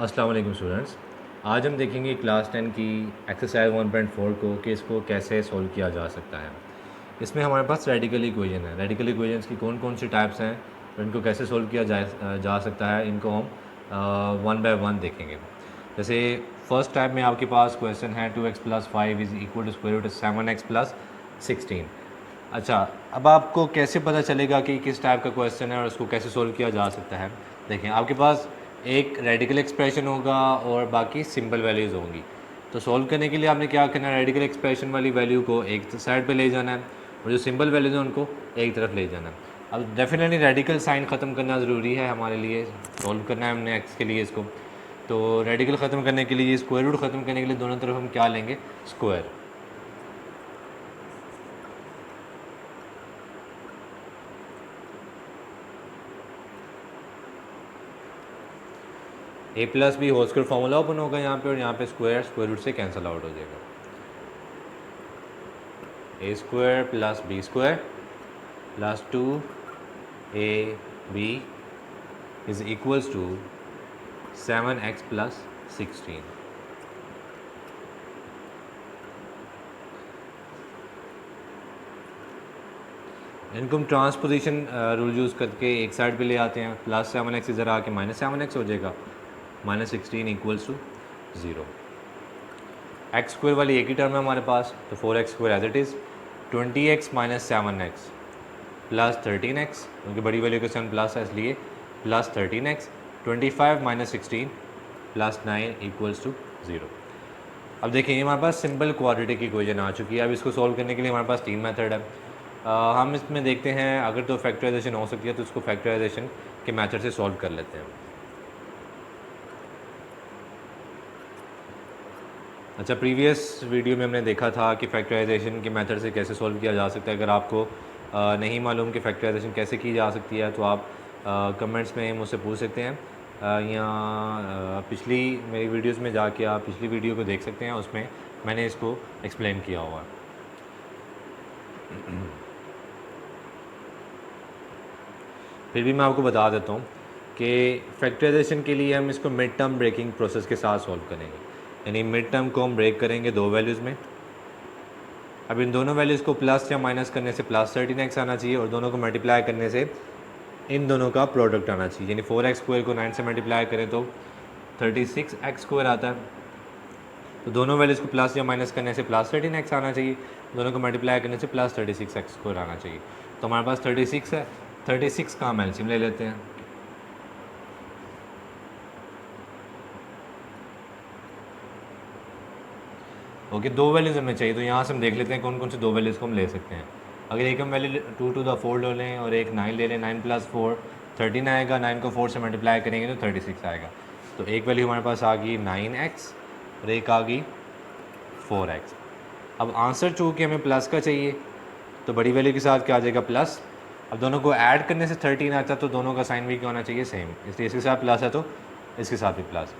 अस्सलाम वालेकुम स्टूडेंट्स। आज हम देखेंगे क्लास 10 की एक्सरसाइज 1.4 को कि इसको कैसे सॉल्व किया जा सकता है। इसमें हमारे पास रेडिकल इक्वेशन है। रेडिकल इक्वेशंस की कौन कौन सी टाइप्स हैं और इनको कैसे सॉल्व किया जा सकता है, इनको हम वन बाय वन देखेंगे। जैसे फर्स्ट टाइप में आपके पास क्वेश्चन है 2x plus 5 is equal to square root 7x plus 16। अच्छा, अब आपको कैसे पता चलेगा कि किस टाइप का क्वेश्चन है और उसको कैसे सोल्व किया जा सकता है। देखें, आपके पास एक रेडिकल एक्सप्रेशन होगा और बाकी सिंपल वैल्यूज़ होंगी। तो सॉल्व करने के लिए आपने क्या करना है, रेडिकल एक्सप्रेशन वाली वैल्यू को एक साइड पे ले जाना है और जो सिंपल वैल्यूज़ हैं उनको एक तरफ ले जाना है। अब डेफिनेटली रेडिकल साइन ख़त्म करना ज़रूरी है हमारे लिए, सॉल्व करना है हमने एक्स के लिए इसको। तो रेडिकल ख़त्म करने के लिए, स्क्वायर रूट ख़त्म करने के लिए दोनों तरफ हम क्या लेंगे, square. A plus B whole square formula open होगा यहाँ पे और यहाँ पे स्क्वायर रूट से कैंसिल आउट हो जाएगा। A square plus B square plus 2ab is equals to 7x plus 16। इनको हम ट्रांसपोजिशन रूल यूज़ करके एक साइड पे ले आते हैं। प्लस 7x इधर आके माइनस 7x हो जाएगा, minus 16 equals to 0। X square वाली एक ही टर्म है हमारे पास, तो 4x square as it is. 20x minus 7x plus 13x, क्योंकि बड़ी वैल्यू के साथ प्लस है इसलिए plus 13x। 25 minus 16 plus 9 equals to 0। अब देखिए, हमारे पास सिंपल क्वाड्रेटिक इक्वेशन आ चुकी है। अब इसको सॉल्व करने के लिए हमारे पास तीन मेथड है। हम इसमें देखते हैं, अगर तो फैक्टराइजेशन हो सकती है तो उसको फैक्टराइजेशन के मेथड से सॉल्व कर लेते हैं। अच्छा, प्रीवियस वीडियो में हमने देखा था कि फैक्टराइजेशन के मेथड से कैसे सॉल्व किया जा सकता है। अगर आपको नहीं मालूम कि फैक्टराइजेशन कैसे की जा सकती है तो आप कमेंट्स में मुझसे पूछ सकते हैं, या पिछली मेरी वीडियोस में जाके आप पिछली वीडियो को देख सकते हैं, उसमें मैंने इसको एक्सप्लेन किया हुआ है। फिर भी मैं आपको बता देता हूँ कि फैक्टराइजेशन के लिए हम इसको मिड टर्म ब्रेकिंग प्रोसेस के साथ सॉल्व करेंगे। यानी मिड टर्म को हम ब्रेक करेंगे दो वैल्यूज़ में। अब इन दोनों वैल्यूज़ को प्लस या माइनस करने से प्लस 13x आना चाहिए और दोनों को मल्टीप्लाई करने से इन दोनों का प्रोडक्ट आना चाहिए। यानी 4x स्क्वायर को 9 से मल्टीप्लाई करें तो 36x स्क्वायर आता है। तो दोनों वैल्यूज़ को प्लस या माइनस करने से प्लस 13x आना चाहिए, दोनों को मल्टीप्लाई करने से प्लस 36x स्क्वायर आना चाहिए। तो हमारे पास 36 है, 36 का हम एलसीएम ले लेते हैं। ओके, दो वैल्यूज़ हमें चाहिए, तो यहाँ से हम देख लेते हैं कौन कौन से दो वैल्यूज़ को हम ले सकते हैं। अगर एक हम वैल्यू 2 टू द 4 ले लें और एक 9 ले लें, 9 प्लस 4 13 आएगा, 9 को 4 से मल्टीप्लाई करेंगे तो 36 आएगा। तो एक वैल्यू हमारे पास आ गई 9x और एक आ गई 4x। अब आंसर चूँकि हमें प्लस का चाहिए तो बड़ी वैल्यू के साथ क्या आ जाएगा, प्लस। अब दोनों को ऐड करने से 13 आता है, तो दोनों का साइन भी क्या होना चाहिए, सेम। इसलिए इसके साथ प्लस है तो इसके साथ भी प्लस।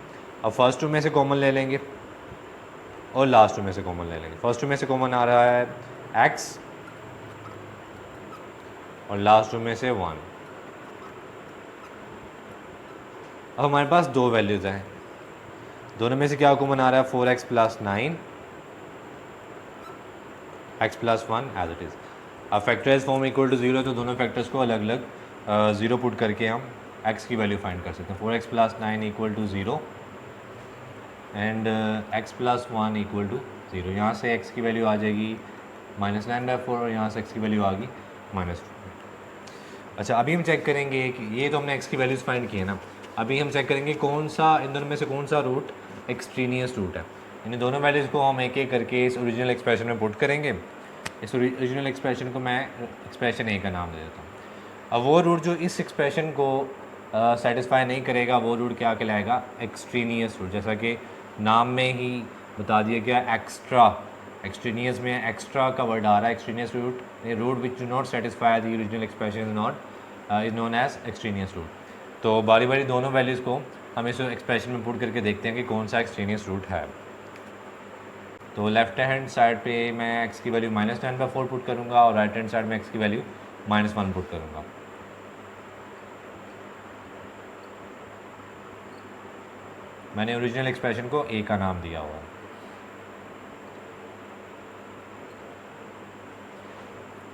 अब फर्स्ट टू में से कॉमन ले लेंगे और लास्ट टू में से कॉमन ले लेंगे। फर्स्ट टू में से कॉमन आ रहा है x और लास्ट टू में से 1। अब हमारे पास दो वैल्यूज़ हैं, दोनों में से क्या कॉमन आ रहा है, 4x plus 9 x plus 1 as it is. अब फैक्टराइज फॉर्म इक्वल टू 0, तो दोनों फैक्टर्स को अलग अलग 0 पुट करके हम x की वैल्यू फाइंड कर सकते हैं। 4x plus 9 equal to 0 and x plus 1 equal to 0। यहाँ से x की वैल्यू आ जाएगी -9/4 और यहाँ से x की वैल्यू आ गई -4। अच्छा, अभी हम चेक करेंगे कि ये तो हमने x की वैल्यूज़ फाइंड की है ना। अभी हम चेक करेंगे कौन सा इन दोनों में से कौन सा रूट एक्सट्रीनियस रूट है। यानी दोनों वैल्यूज़ को हम एक एक करके इस ओरिजिनल एक्सप्रेशन में पुट करेंगे। इस ओरिजिनल एक्सप्रेशन को मैं एक्सप्रेशन ए का नाम दे देता हूँ। अब वो रूट जो इस एक्सप्रेशन को सेटिस्फाई नहीं करेगा, वो रूट क्या कहलाएगा, एक्सट्रीनियस रूट। जैसा कि नाम में ही बता दिया गया, एक्स्ट्रा, एक्सट्रीनियस में एक्स्ट्रा का वर्ड आ रहा है। Extraneous root, root which do not satisfy the original expression is known as extraneous root. तो बारी बारी दोनों वैल्यूज़ को हम इस एक्सप्रेशन में पुट करके देखते हैं कि कौन सा एक्सट्रीनियस रूट है। तो लेफ्ट हैंड साइड पे मैं x की वैल्यू -10/4 पुट करूँगा और राइट हैंड साइड में x की वैल्यू -1 पुट करूँगा। मैंने ओरिजिनल एक्सप्रेशन को ए का नाम दिया हुआ है।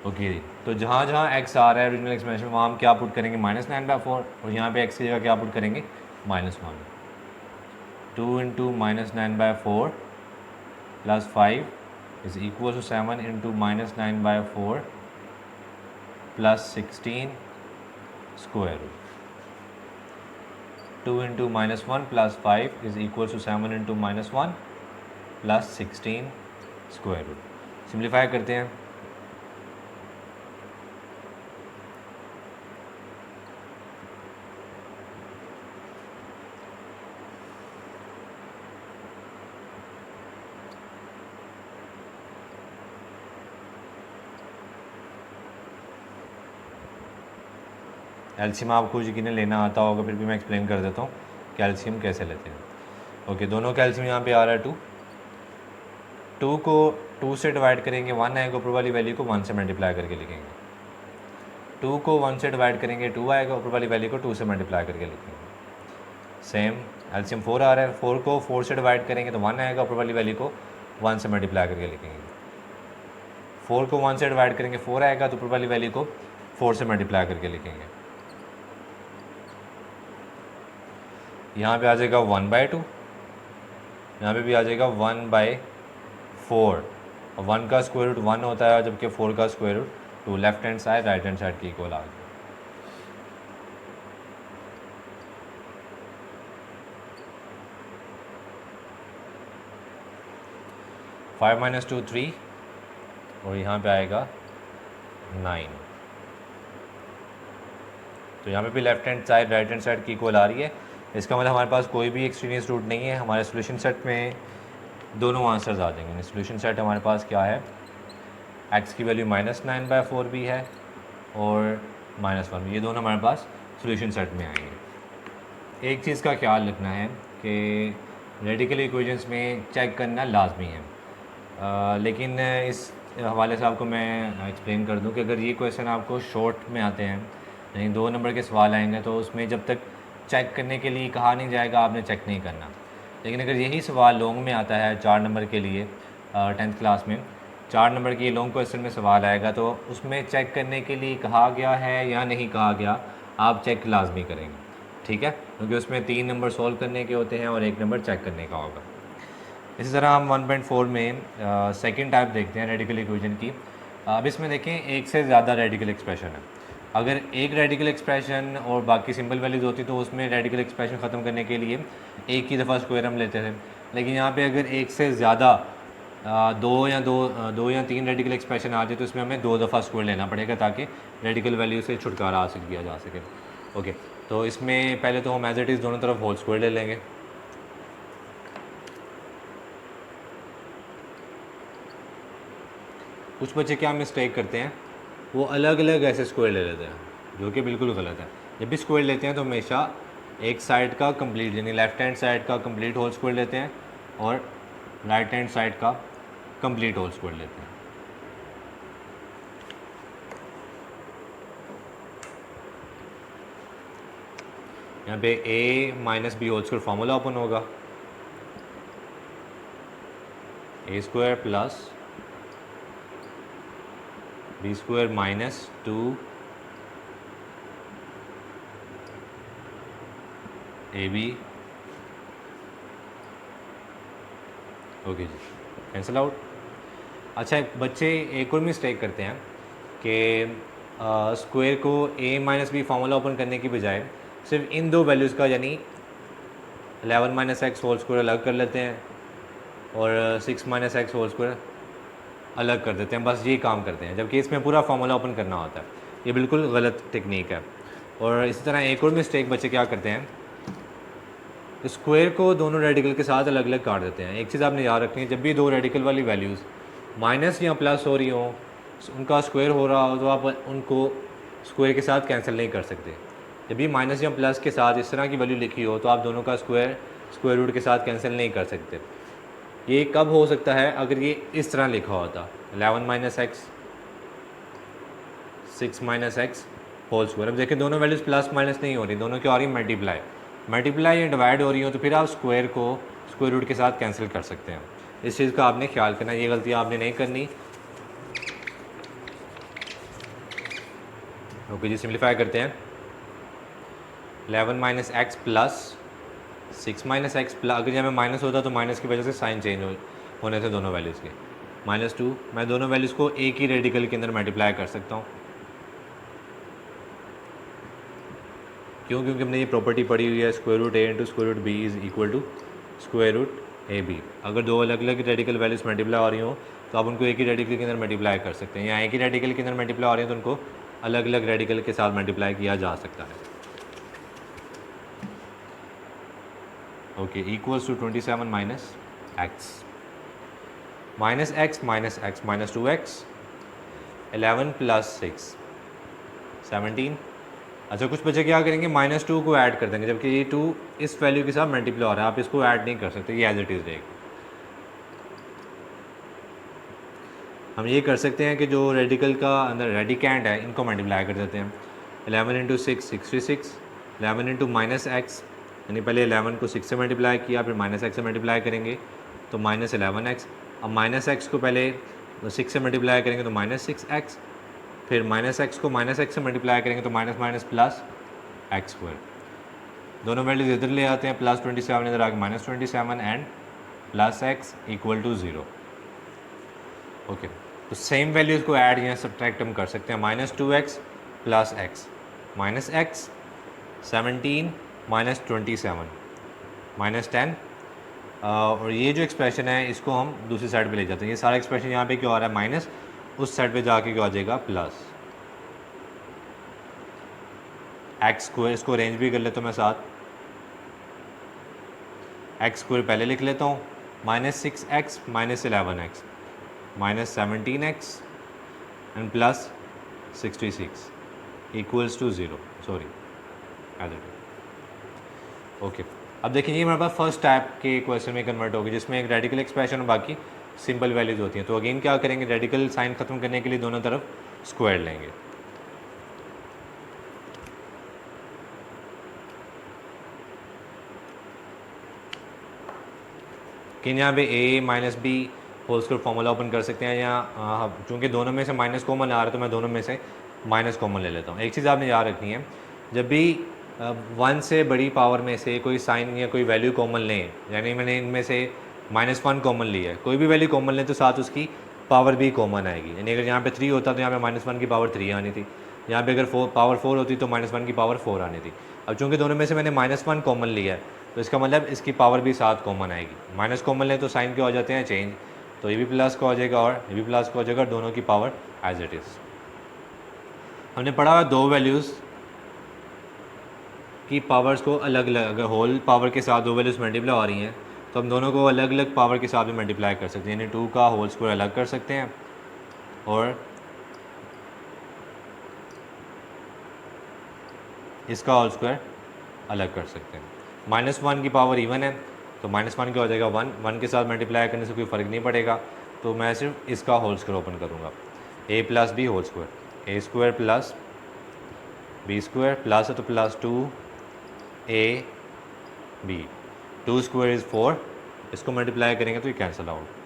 ओके तो जहाँ जहाँ एक्स आ रहा है ओरिजिनल एक्सप्रेशन वहाँ हम क्या पुट करेंगे -9/4 और यहाँ पे एक्स की जगह क्या पुट करेंगे -1। 2 into -9/4 plus 5 is equal to 7 into -9/4 plus 16 square root. 2 into -1 plus 5 is equal to 7 into -1 plus 16 square root. Simplify करते हैं। एलसीएम आपको यकीन लेना आता होगा, फिर भी मैं एक्सप्लेन कर देता हूँ कैल्शियम कैसे लेते हैं। ओके दोनों कैल्शियम यहाँ पे आ रहा है 2 को 2 से डिवाइड करेंगे 1 आएगा, ऊपर वाली वैल्यू को 1 से मल्टीप्लाई करके लिखेंगे। 2 को 1 से डिवाइड करेंगे 2 आएगा, ऊपर वाली वैल्यू को 2 से मल्टीप्लाई करके लिखेंगे। सेम एलसीएम 4 आ रहा है, 4 को 4 से डिवाइड करेंगे तो 1 आएगा, ऊपर वाली वैल्यू को 1 से मल्टीप्लाई करके लिखेंगे। 4 को 1 से डिवाइड करेंगे 4 आएगा, तो ऊपर वाली वैल्यू को 4 से मल्टीप्लाई करके लिखेंगे। यहाँ पे आ जाएगा 1/2, यहाँ पे भी आ जाएगा 1/4 और 1 का स्क्वायर रूट 1 होता है, जबकि 4 का square root 2। Left hand side right hand side की इक्वल आ गई। फाइव माइनस 2 3 और यहाँ पे आएगा 9। तो यहाँ पे भी left hand side right hand side की इक्वल आ रही है। इसका मतलब हमारे पास कोई भी एक्सट्रीनियस रूट नहीं है, हमारे सोल्यूशन सेट में दोनों आंसर्स आ जाएंगे। सोल्यूशन सेट हमारे पास क्या है, एक्स की वैल्यू -9/4 भी है और -1 भी, ये दोनों हमारे पास सोल्यूशन सेट में आएंगे। एक चीज़ का ख्याल रखना है कि रेडिकल इक्वेशंस में चेक करना लाजमी है, लेकिन इस हवाले से आपको मैं एक्सप्लेन कर दूं कि अगर ये क्वेश्चन आपको शॉर्ट में आते हैं, यानी 2 नंबर के सवाल आएंगे, तो उसमें जब तक चेक करने के लिए कहा नहीं जाएगा आपने चेक नहीं करना। लेकिन अगर यही सवाल लॉन्ग में आता है 4 नंबर के लिए, 10th क्लास में 4 नंबर की लॉन्ग क्वेश्चन में सवाल आएगा, तो उसमें चेक करने के लिए कहा गया है या नहीं कहा गया, आप चेक लाजमी करेंगे, ठीक है, क्योंकि उसमें 3 नंबर सॉल्व करने के होते हैं और 1 नंबर चेक करने का होगा। इसी तरह हम 1.4 में सेकेंड टाइप देखते हैं रेडिकल इक्वेशन की। अब इसमें देखें एक से ज़्यादा रेडिकल एक्सप्रेशन है। अगर एक रेडिकल एक्सप्रेशन और बाकी सिंपल वैल्यूज होती तो उसमें रेडिकल एक्सप्रेशन ख़त्म करने के लिए एक ही दफ़ा स्क्वायर हम लेते थे। लेकिन यहाँ पे अगर एक से ज़्यादा दो या तीन रेडिकल एक्सप्रेशन आ जाए तो इसमें हमें 2 दफ़ा स्क्वायर लेना पड़ेगा ताकि रेडिकल वैल्यू से छुटकारा हासिल किया जा सके। ओके तो इसमें पहले तो हम एज इट इज़ दोनों तरफ होल स्क्वायर ले लेंगे। कुछ बच्चे क्या मिस्टेक करते हैं, वो अलग अलग ऐसे स्क्वायर ले लेते हैं, जो कि बिल्कुल गलत है। जब भी स्क्वायर लेते हैं तो हमेशा एक साइड का कंप्लीट, यानी लेफ्ट हैंड साइड का कंप्लीट होल स्क्वायर लेते हैं और राइट हैंड साइड का कंप्लीट होल स्क्वायर लेते हैं। यहाँ पे a minus B whole square formula open होगा, a square plus B square minus 2 AB। Okay जी, कैंसिल आउट। अच्छा बच्चे एक और मिस्टेक करते हैं कि स्क्वायर को a minus B formula open करने की बजाय सिर्फ इन दो वैल्यूज़ का, यानी 11 माइनस एक्स होल स्क्वायर अलग कर लेते हैं और 6 माइनस एक्स होल स्क्वायर अलग कर देते हैं, बस ये काम करते हैं, जबकि इसमें पूरा फार्मूला ओपन करना होता है। ये बिल्कुल गलत टेक्निक है। और इसी तरह एक और मिस्टेक बच्चे क्या करते हैं, स्क्वायर को दोनों रेडिकल के साथ अलग अलग काट देते हैं। एक चीज़ आपने याद रखनी है, जब भी दो रेडिकल वाली वैल्यूज़ माइनस या प्लस हो रही हो, उनका स्क्वायर हो रहा हो, तो आप उनको स्क्वायर के साथ कैंसिल नहीं कर सकते। जब भी माइनस या प्लस के साथ इस तरह की वैल्यू लिखी हो तो आप दोनों का स्क्वायर रूट के साथ कैंसिल नहीं कर सकते। ये कब हो सकता है, अगर ये इस तरह लिखा होता 11 minus x 6 minus x whole square. अब देखिए दोनों वैल्यूज़ प्लस माइनस नहीं हो रही, दोनों की आ रही मल्टीप्लाई, मल्टीप्लाई या डिवाइड हो रही हो तो फिर आप स्क्वायर को स्क्वायर रूट के साथ कैंसिल कर सकते हैं। इस चीज़ का आपने ख्याल करना, ये गलती आपने नहीं करनी। ओके जी, सिंप्लीफाई करते हैं। 11 minus x plus 6 minus x plus, अगर यहाँ में माइनस होता तो माइनस की वजह से साइन चेंज होने थे दोनों वैल्यूज़ के। -2, मैं दोनों वैल्यूज़ को एक ही रेडिकल के अंदर मल्टीप्लाई कर सकता हूँ। क्यों? क्योंकि हमने ये प्रॉपर्टी पढ़ी हुई है, square root a into square root b is equal to square root A B. अगर दो अलग अलग रेडिकल वैल्यूज़ मल्टीप्लाई हो रही हो तो आप उनको एक ही रेडिकल के अंदर मल्टीप्लाई कर सकते हैं, या एक ही रेडिकल के अंदर मल्टीप्लाई हो रही है तो उनको अलग अलग रेडिकल के साथ मल्टीप्लाई किया जा सकता है। Okay, equals to 27 minus x minus 2x, 11 plus 6 17। अच्छा, कुछ बच्चे क्या करेंगे, -2 को ऐड कर देंगे, जबकि ये 2 इस वैल्यू के साथ मल्टीप्लाई हो रहा है, आप इसको ऐड नहीं कर सकते, ये एज इट इज़ रहेगा। हम ये कर सकते हैं कि जो रेडिकल का अंदर रेडिकेंट है इनको मल्टीप्लाई कर देते हैं। 11 इंटू 6 66, 11 इंटू माइनस एक्स, यानी पहले 11 को 6 से मल्टीप्लाई किया, फिर माइनस एक्स से मल्टीप्लाई करेंगे तो -11x। अब माइनस एक्स को पहले 6 से मल्टीप्लाई करेंगे तो -6x, फिर माइनस एक्स को माइनस एक्स से मल्टीप्लाई करेंगे तो minus minus plus x square. दोनों वैल्यूज इधर ले आते हैं, प्लस 27 इधर आके -27 and plus x equal to 0। Okay, तो सेम वैल्यूज़ को ऐड या सब्ट्रैक्ट हम कर सकते हैं। -2x plus x, minus x 17 minus 27 -10। और ये जो एक्सप्रेशन है इसको हम दूसरी साइड पे ले जाते हैं। ये सारा एक्सप्रेशन यहाँ पे क्या हो रहा है, माइनस, उस साइड पे जाके क्या हो जाएगा, प्लस एक्स स्क्वायर। इसको अरेंज भी कर लेता हूँ मैं साथ, एक्स स्क्वायर पहले लिख लेता हूँ, -6x minus 11x minus 17x and plus 66 equals to 0। Sorry, as it is. Okay, अब देखिए ये हमारे पास फर्स्ट टाइप के क्वेश्चन में कन्वर्ट होगी, जिसमें एक रेडिकल एक्सप्रेशन और बाकी सिंपल वैल्यूज होती हैं। तो अगेन क्या करेंगे, रेडिकल साइन ख़त्म करने के लिए दोनों तरफ स्क्वायर लेंगे। कि यहाँ पे a minus B whole square formula open कर सकते हैं, या चूँकि दोनों में से माइनस कॉमन आ रहा है तो मैं दोनों में से माइनस कॉमन ले लेता हूँ। एक चीज़ आपने याद रखनी है, जब भी 1 से बड़ी पावर में से कोई साइन या कोई वैल्यू कॉमन लें, यानी मैंने इनमें से -1 कॉमन लिया है, कोई भी वैल्यू कॉमन लें तो साथ उसकी पावर भी कॉमन आएगी। यानी अगर यहाँ पे 3 होता तो यहाँ पे -1 की पावर 3 आनी थी, यहाँ पे अगर पावर 4 होती तो -1 की पावर 4 आनी थी। अब चूँकि दोनों में से मैंने -1 कॉमन लिया है तो इसका मतलब इसकी पावर भी साथ कॉमन आएगी। माइनस कॉमन लें तो साइन क्या हो जाते हैं, चेंज, तो ये भी प्लस का हो जाएगा और ये भी प्लस का हो जाएगा, दोनों की पावर एज इट इज़। हमने पढ़ा हुआ दो वैल्यूज़ की पावर्स को अलग अलग, अगर होल पावर के साथ दो वैल्यूज़ मल्टीप्लाई हो रही हैं तो हम दोनों को अलग अलग पावर के साथ भी मल्टीप्लाई कर सकते हैं, यानी 2 का होल स्क्वायर अलग कर सकते हैं और इसका होल स्क्वायर अलग कर सकते हैं। -1 की पावर इवन है तो -1 क्या हो जाएगा, 1 के साथ मल्टीप्लाई करने से कोई फ़र्क नहीं पड़ेगा, तो मैं सिर्फ इसका होल स्क्वायर ओपन करूँगा, a plus B whole square, a square plus B square plus है तो प्लस 2ab, 2 स्क्वायर इज़ 4, इसको मल्टीप्लाई करेंगे तो ये कैंसिल आउट।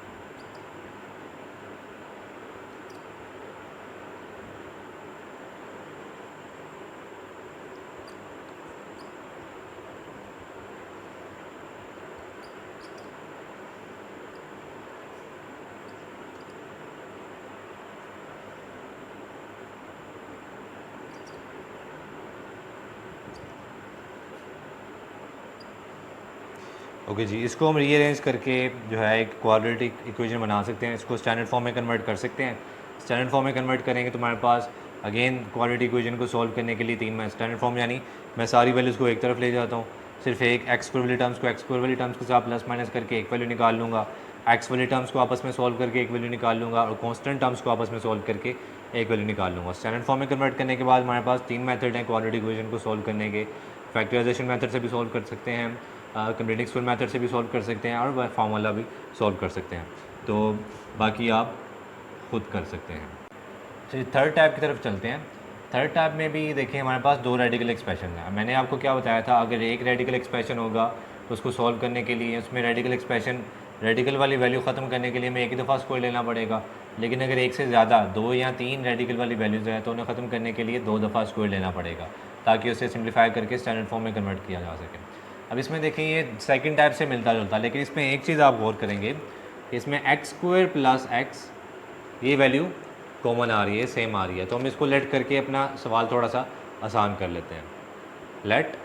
ओके जी, इसको हम रीअरेंज करके जो है एक क्वाड्रेटिक इक्वेशन बना सकते हैं, इसको स्टैंडर्ड फॉर्म में कन्वर्ट कर सकते हैं। स्टैंडर्ड फॉर्म में कन्वर्ट करेंगे तो हमारे पास अगेन क्वाड्रेटिक इक्वेशन को सॉल्व करने के लिए 3 में स्टैंडर्ड फॉर्म, यानी मैं सारी वैल्यूज़ को एक तरफ ले जाता हूँ, सिर्फ एक एक्स स्क्वायर वाली टर्म्स को एक्स स्क्वायर वाली टर्म्स के साथ प्लस माइनस करके एक वैल्यू निकाल लूँगा, एक्स वाली टर्म्स को आपस में सॉल्व करके एक वैल्यू निकाल लूँगा और कॉन्स्टेंट टर्म्स को आपस में सॉल्व करके एक वैल्यू निकाल लूँगा। स्टैंडर्ड फॉर्म में कन्वर्ट करने के बाद हमारे पास 3 मेथड हैं क्वाड्रेटिक इक्वेशन को सॉल्व करने के। फैक्टराइजेशन मेथड से भी सॉल्व कर सकते हैं, कंप्लीटिंग स्क्वायर मेथड से भी सॉल्व कर सकते हैं और फार्मूला भी सॉल्व कर सकते हैं, तो बाकी आप खुद कर सकते हैं। चलिए थर्ड टाइप की तरफ चलते हैं। थर्ड टाइप में भी देखिए हमारे पास दो रेडिकल एक्सप्रेशन है। मैंने आपको क्या बताया था, अगर एक रेडिकल एक्सप्रेशन होगा तो उसको सॉल्व करने के लिए उसमें रेडिकल वाली वैल्यू ख़त्म करने के लिए हमें एक ही दफ़ा स्क्वायर लेना पड़ेगा। लेकिन अगर एक से ज़्यादा 2 या 3 रेडिकल वाली वैल्यूज़ है तो उन्हें ख़त्म करने के लिए 2 दफ़ा स्क्वायर लेना पड़ेगा, ताकि उसे सिंप्लीफाई करके स्टैंडर्ड फॉर्म में कन्वर्ट किया जा सके। अब इसमें देखें ये सेकंड टाइप से मिलता जुलता, लेकिन इसमें एक चीज़ आप गौर करेंगे, इसमें एक्स स्क्वायर प्लस एक्स ये वैल्यू कॉमन आ रही है, सेम आ रही है। तो हम इसको लेट करके अपना सवाल थोड़ा सा आसान कर लेते हैं। Let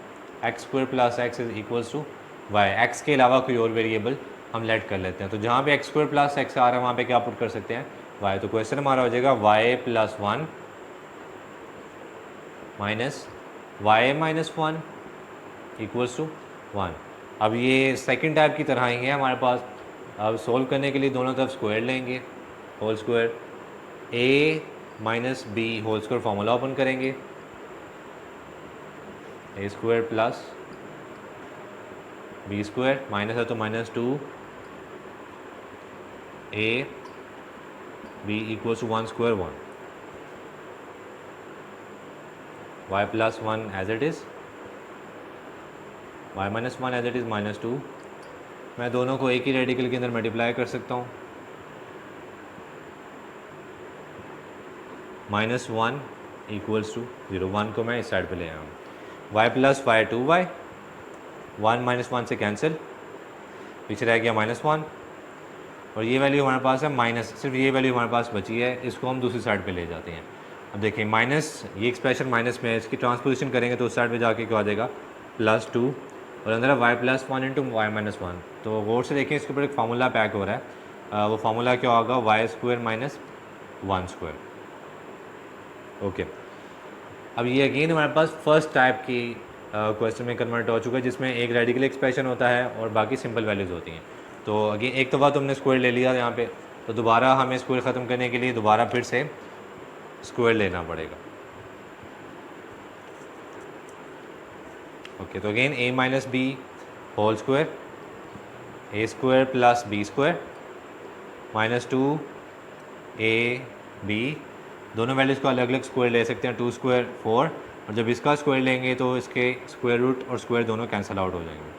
X square plus X is equals to Y, X के अलावा कोई और वेरिएबल हम लेट कर लेते हैं। तो जहाँ पे एक्स स्क्वायर प्लस एक्स आ रहा है वहाँ पे क्या पुट कर सकते हैं, वाई। तो क्वेश्चन हमारा हो जाएगा Y plus 1 minus Y minus 1 equals to 1। अब ये सेकंड टाइप की तरह ही है हमारे पास। अब सोल्व करने के लिए दोनों तरफ स्क्वायर लेंगे, whole square, A minus B whole square formula open करेंगे, A square plus B square, minus है तो minus 2 A B equals to 1 square 1, Y plus 1 as it is, Y minus 1 as it is minus 2। मैं दोनों को एक ही radical के अंदर multiply कर सकता हूँ, माइनस 1 इक्वल्स टू 0, 1 को मैं इस साइड पे ले आया हूँ, Y plus Y 2y, 1 minus 1 से कैंसिल, पीछे रह गया माइनस 1, और ये वैल्यू हमारे पास है माइनस, सिर्फ ये वैल्यू हमारे पास बची है, इसको हम दूसरी साइड पे ले जाते हैं। अब देखिए माइनस, ये एक्सप्रेशन माइनस में है, इसकी ट्रांसपोजिशन करेंगे तो उस साइड पे जाके क्या हो जाएगा, प्लस 2, और अंदर है Y plus 1 into Y minus 1। तो गौर से देखिए इसके ऊपर एक फार्मूला पैक हो रहा है, वो फार्मूला क्या होगा, Y square minus 1 square. Okay, अब ये अगेन हमारे पास फर्स्ट टाइप की क्वेश्चन में कन्वर्ट हो चुका है, जिसमें एक रेडिकल एक्सप्रेशन होता है और बाकी सिंपल वैल्यूज़ होती हैं। तो अगेन एक दफ़ा तो हमने स्क्वायर ले लिया यहाँ पे, तो दोबारा हमें स्क्वायर ख़त्म करने के लिए दोबारा फिर से स्क्वायर लेना पड़ेगा। ओके, तो again A minus B whole square, A square plus B square minus 2 A B, दोनों वैल्यूज़ को अलग अलग स्क्वायर ले सकते हैं, 2 स्क्वायर 4, और जब इसका स्क्वायर लेंगे तो इसके स्क्वायर रूट और स्क्वायर दोनों कैंसिल आउट हो जाएंगे।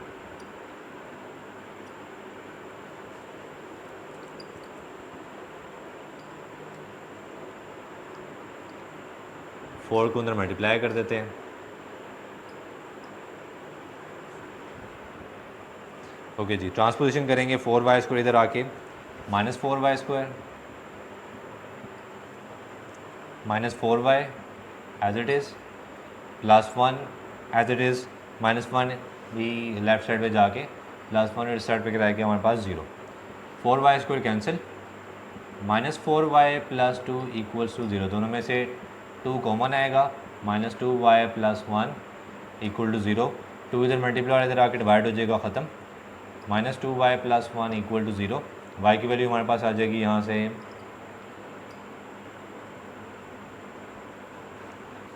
फोर को अंदर मल्टीप्लाई कर देते हैं। ओके जी, ट्रांसपोजिशन करेंगे, 4y स्क्वायर इधर आके minus 4y square minus 4y as it is plus 1 as it is minus 1 भी लेफ्ट साइड पे जाके प्लस 1 इस साइड पे रह गया हमारे पास 0, 4y square cancel, minus 4y plus 2 equals to 0, दोनों में से 2 कॉमन आएगा, minus 2y plus 1 equal to 0, 2 इधर मल्टीप्लाई इधर आके डिवाइड हो जाएगा, ख़त्म, minus 2y plus 1 equal to 0, y की वैल्यू हमारे पास आ जाएगी यहाँ से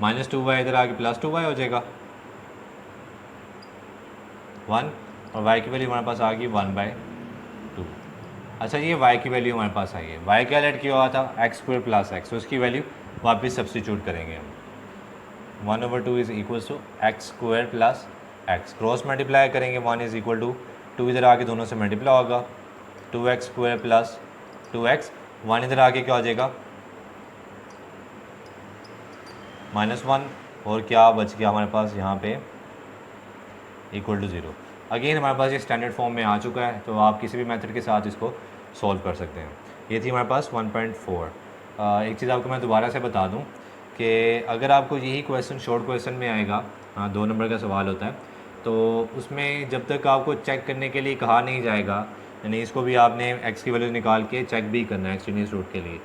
माइनस 2y इधर आके प्लस 2y हो जाएगा 1, और y की वैल्यू हमारे पास आ गई 1/2। अच्छा, ये y की वैल्यू हमारे पास आई है, y क्या लेट किया हुआ था, एक्स स्क्वायर प्लस एक्स, तो उसकी वैल्यू वापस सब्स्टिट्यूट करेंगे हम, 1/2 is equals to X square plus X, cross multiply करेंगे, 1 इज़ इक्वल टू 2 इधर आके दोनों से मल्टीप्लाई होगा, 2x स्क्वायर प्लस 2x, 1 इधर आके क्या हो जाएगा माइनस 1, और क्या बच गया हमारे पास यहाँ पे इक्वल टू 0। अगेन हमारे पास ये स्टैंडर्ड फॉर्म में आ चुका है, तो आप किसी भी मेथड के साथ इसको सॉल्व कर सकते हैं। ये थी हमारे पास 1.4। एक चीज़ आपको मैं दोबारा से बता दूं कि अगर आपको यही क्वेश्चन शॉर्ट क्वेश्चन में आएगा, 2 नंबर का सवाल होता है, तो उसमें जब तक आपको चेक करने के लिए कहा नहीं जाएगा, यानी इसको भी आपने x की वैल्यू निकाल के चेक भी करना है एक्सट्रीनियस रूट के लिए,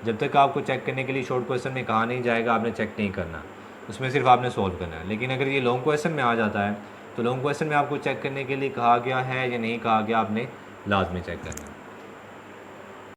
जब तक आपको चेक करने के लिए शॉर्ट क्वेश्चन में कहा नहीं जाएगा आपने चेक नहीं करना, उसमें सिर्फ आपने सॉल्व करना है। लेकिन अगर ये लॉन्ग क्वेश्चन में आ जाता है तो लॉन्ग क्वेश्चन में आपको चेक करने के लिए कहा गया है या नहीं कहा गया, आपने लाजमी चेक करना है।